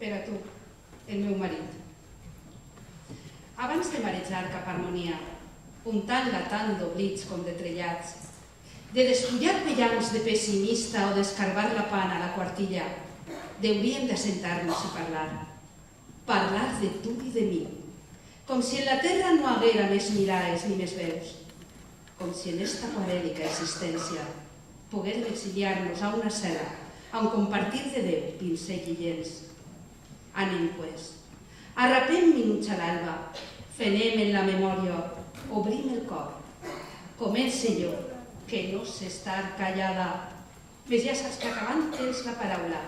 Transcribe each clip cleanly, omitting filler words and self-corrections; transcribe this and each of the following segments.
per a tu, el meu marit. Abans de marejar cap a Harmonia, puntant-la tant d'oblits com de trellats, de despullar pellams de pessimista o d'escarbar la pana a la quartilla, hauríem d'assentar-nos i parlar. Parlar de tu i de mi, com si en la terra no haguera més mirades ni més veus, com si en esta aquarèlica existència poguérem exiliar-nos a una cel·la on compartir de Déu pincell i llenç. Anem, pues, arrapem minuts a l'alba, fenem en la memòria, obrim el cor. Comence jo, que no sé estar callada, més ja saps que acabant tens la paraula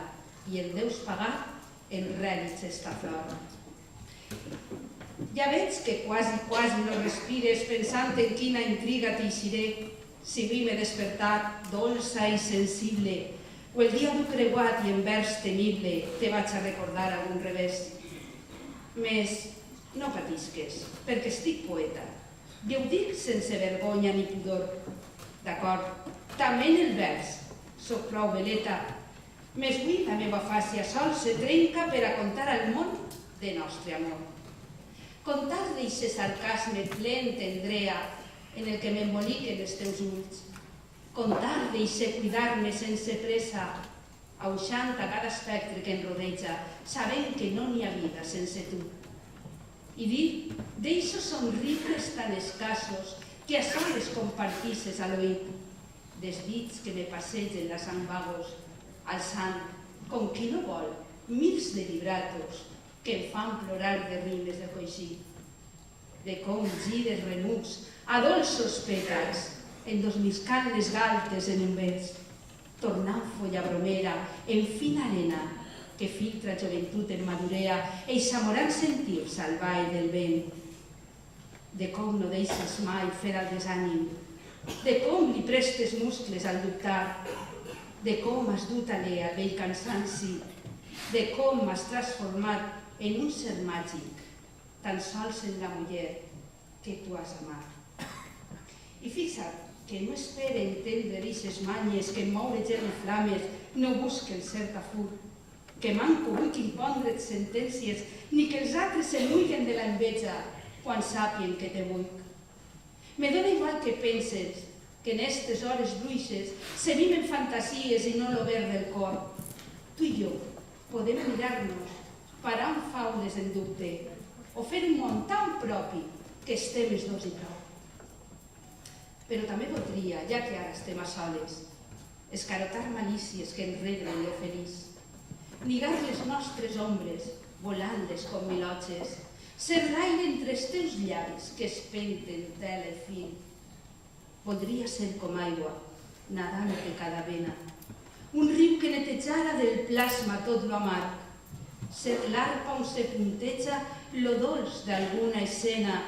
i el deus pagar en rèlits esta flor. Ja veig que quasi no respires pensant en quina intriga t'eixiré, si avui m'he despertat dolça i sensible, o el dia dur creuat i en vers temible te vaig a recordar algun revés. Més, no patisques, perquè estic poeta, i ho dic sense vergonya ni pudor. D'acord, també en el vers, soc prou veleta, més avui la meva fàcia sol se trenca per a contar al món de nostre amor. Contar d'eixe sarcasme plen tendrea en el que m'emboliquen els teus ulls. Contar d'eixe cuidar-me sense pressa, auixant a cada espectre que em rodeja, sabent que no n'hi ha vida sense tu. I dir d'eixos somriures tan escassos que a soles compartisses a l'oït, desdits que me passegen la sang vagos, alçant, com qui no vol, mils de vibratos que em fan plorar de rimes de coixí, de com gires remucs a dolços pètals, endosmiscant les galtes en un vers, tornant folla bromera en fina arena que filtra joventut en madurea, eixamorant sentir salvall del vent, de com no deixes mai fer el desànim, de com li prestes muscles al dubtar, de com has dut alè al vell cansanci, de com m'has transformat en un ser màgic, tan sols en la muller que tu has amat. I fixa't que no espera entendre d'eixes manyes que en moure gel i flames no busquen certa fur, que manco vull impondre't sentències ni que els altres se mullen de l'enveja quan sàpien que te vull. Me dóna igual que penses que en estes hores bruixes se viven fantasies i no lo ver del cor. Tu i jo podem mirar-nos, parar un faules en dubte o fer un món tan propi que estem els dos i prou. Però també voldria, ja que ara estem a soles, escarotar malícies que enredren lo feliç, lligar les nostres ombres, volant-les com milotges, ser l'aire entre els teus llavis que espenten tela i fil. Voldria ser com aigua, nadant de cada vena, un riu que netejara del plasma tot lo amarg, ser l'arpa on se punteja lo dolç d'alguna escena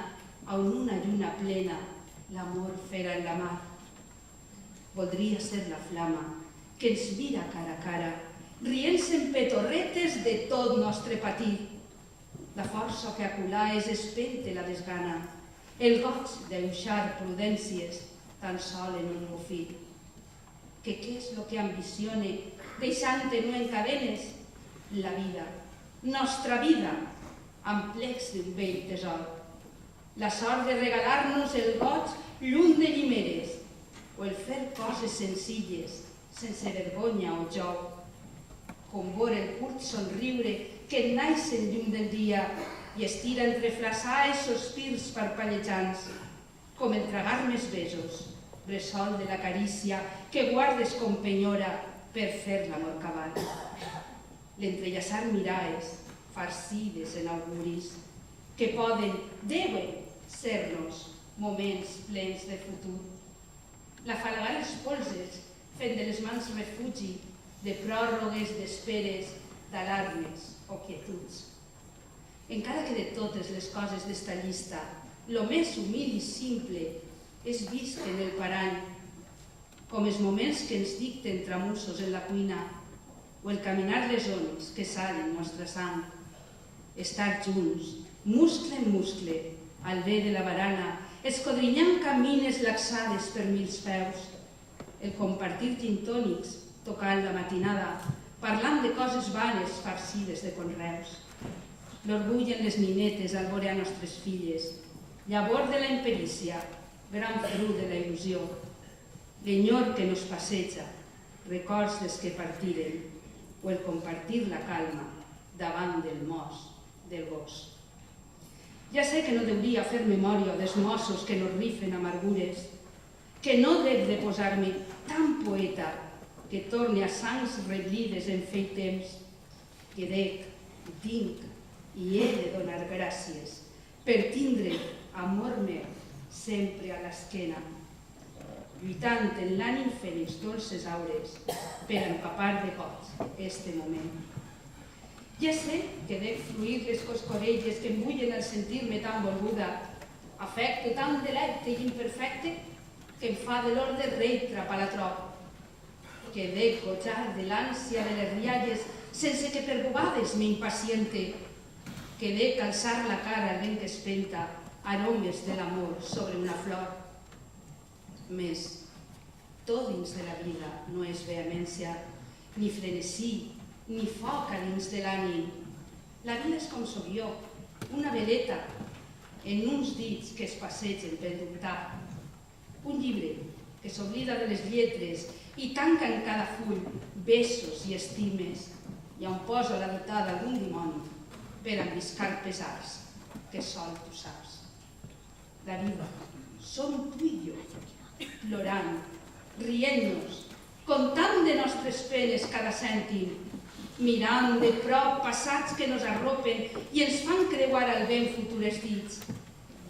on una lluna plena l'amor fera en la mar. Voldria ser la flama que ens mira cara a cara, rient-se en petorretes de tot nostre patir, la força que aculaes espente la desgana, el goig d'euixar prudències tan sol en un mofí. Que què és lo que ambicione, deixant-te no en cadenes? La vida, nostra vida, amb plecs d'un vell tesor. La sort de regalar-nos el goig lluny de llimeres, o el fer coses senzilles, sense vergonya o joc, com veure el curt somriure que et naix en llum del dia i estira entre flaçaes sospirs parpallejants, com el tragar més besos, bressol de la carícia que guardes com penyora per fer l'amor cabal. L'entrellaçar mirades farcides en auguris que poden, deuen ser-nos moments plens de futur. L'afalagar els polzes fent de les mans refugi de pròrrogues d'esperes, d'alarmes o quietuds. Encara que de totes les coses d'esta llista, lo més humil i simple és vist en el parany, com els moments que ens dicten tramussos en la cuina o el caminar les ones que salen nostra sang. Estar junts, muscle en muscle, al bé de la barana, escodrinyant camines laxades per mils peus, el compartir gintònics tocant la matinada, parlant de coses vanes farcides de conreus. L'orgull en les ninetes al veure a nostres filles, llavor de la imperícia, gran fruit de la il·lusió, l'enyor que nos passeja, records dels que partiren, o el compartir la calma davant del mos, del gos. Ja sé que no deuria fer memòria dels mossos que nos rifen amargures, que no dec de posar-me tan poeta que torni a sangs reblides en fei temps, que dec, tinc i he de donar gràcies per tindre amor meu sempre a l'esquena, lluitant en l'ànim fent els dolces aures per empapar de goig este moment. Ja sé que dec fluir les coscorelles que em bullen al sentir-me tan volguda, afecte tan delecte i imperfecte que em fa de l'ordre rei trapalatrop, que dec gojar de l'ànsia de les rialles sense que per bobades m'impaciente, que dec alçar la cara al vent que espenta aromes de l'amor sobre una flor. Més, tot dins de la vida no és vehemència, ni frenesí, ni foc a dins de l'ànim. La vida és com soc jo, una veleta, en uns dits que es passegen per dubtar. Un llibre que s'oblida de les lletres i tanca en cada full besos i estimes, i on posa la dotada d'algun dimoni per enviscar pesars que sol tu saps. La vida som tu i jo, plorant, rient-nos, contant de nostres penes cada cèntim, mirant de prop passats que nos arropen i ens fan creuar al vent futures dits,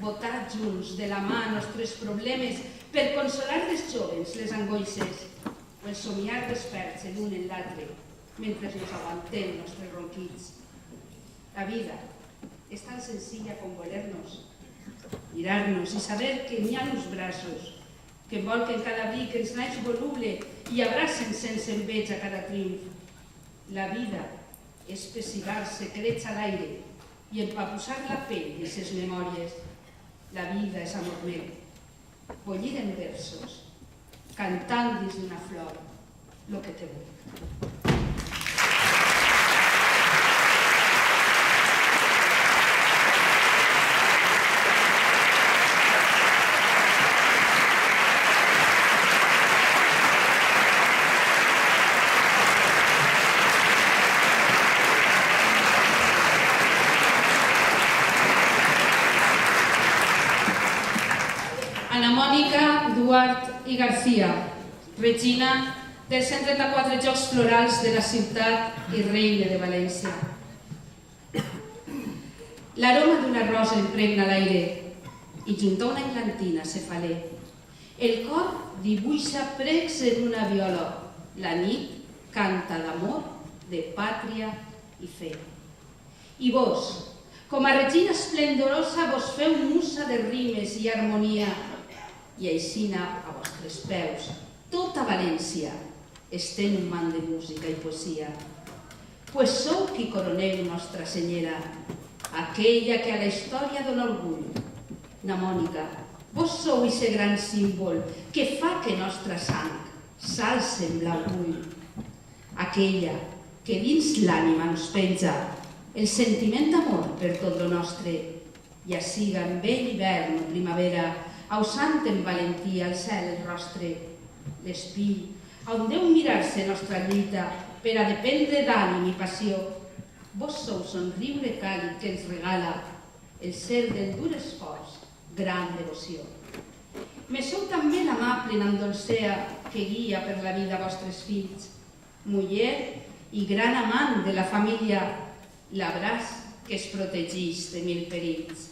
botar junts de la mà nostres problemes per consolar dels jovens les angoixes o el somiar desperts l'un en l'altre mentre nos aguantem nostres ronquits. La vida és tan senzilla com voler-nos, mirar-nos i saber que n'hi ha uns braços que envolquen cada vi que ens naix voluble i abracen sense enveja cada triomf. La vida és pessigar secrets a l'aire i empapussar la pell de ses memòries. La vida és amor meu, bullir en versos, cantant dins d'una flor lo que te vull. Ana Mònica Duart i García, regina dels 134 Jocs Florals de la ciutat i reina de València. L'aroma d'una rosa impregna l'aire i junt a una englantina se fa l'e. El cor dibuixa precs en una viola. La nit canta d'amor, de pàtria i fe. I vos, com a regina esplendorosa, vos feu musa de rimes i harmonia, i aixina a vostres peus tota València estén un man de música i poesia. Pues sou qui coroneu Nostra Senyera, aquella que a la història dona orgull. Na Mònica, vos sou ixe gran símbol que fa que nostra sang s'alce amb l'orgull. Aquella que dins l'ànima ens penja el sentiment d'amor per tot lo nostre, ja siga en vell hivern o primavera, ausant en valentia al cel el rostre, l'espill, on deu mirar-se nostra lluita per a dependre d'ànim i passió. Vos sou somriure càlid que ens regala el ser del dur esforç, gran devoció. Me sou també l'amable n'endolcea que guia per la vida vostres fills, muller i gran amant de la família, l'abraç que es protegeix de mil perills.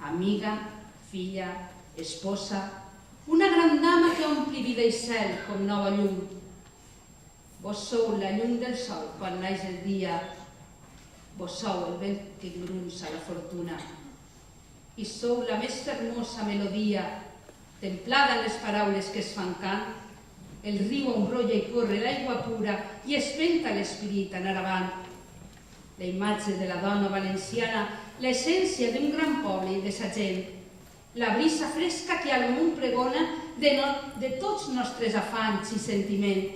Amiga, filla, esposa, una gran dama que ompli vida i cel com nova llum. Vos sou la llum del sol quan naix el dia, vos sou el vent que grunça la fortuna, i sou la més fermosa melodia, templada en les paraules que es fan cant, el riu on brolla i corre l'aigua pura i espenta l'esperit anar avant. La imatge de la dona valenciana, l'essència d'un gran poble i de sa gent, la brisa fresca que al món pregona de tots nostres afans i sentiment.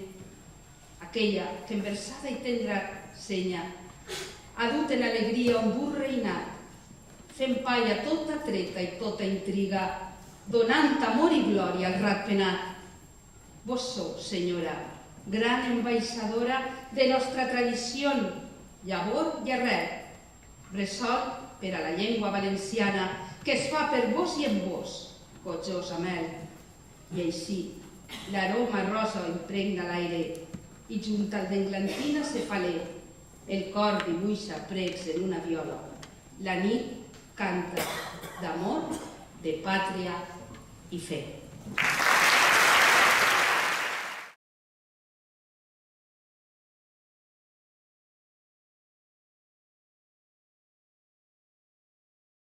aquella que enversada i tendra senya ha dut en alegria un dur reinat, fent palla tota treta i tota intriga, donant amor i glòria al ratpenat. Vos sou, senyora, gran ambaixadora de nostra tradició, llavor i arrel, bressol per a la llengua valenciana que es fa per vos i en vos, gojosa mel. I així, l'aroma rosa impregna l'aire i junt al d'englantina se fa l'er. El cor dibuixa precs en una viola. La nit canta d'amor, de pàtria i fe.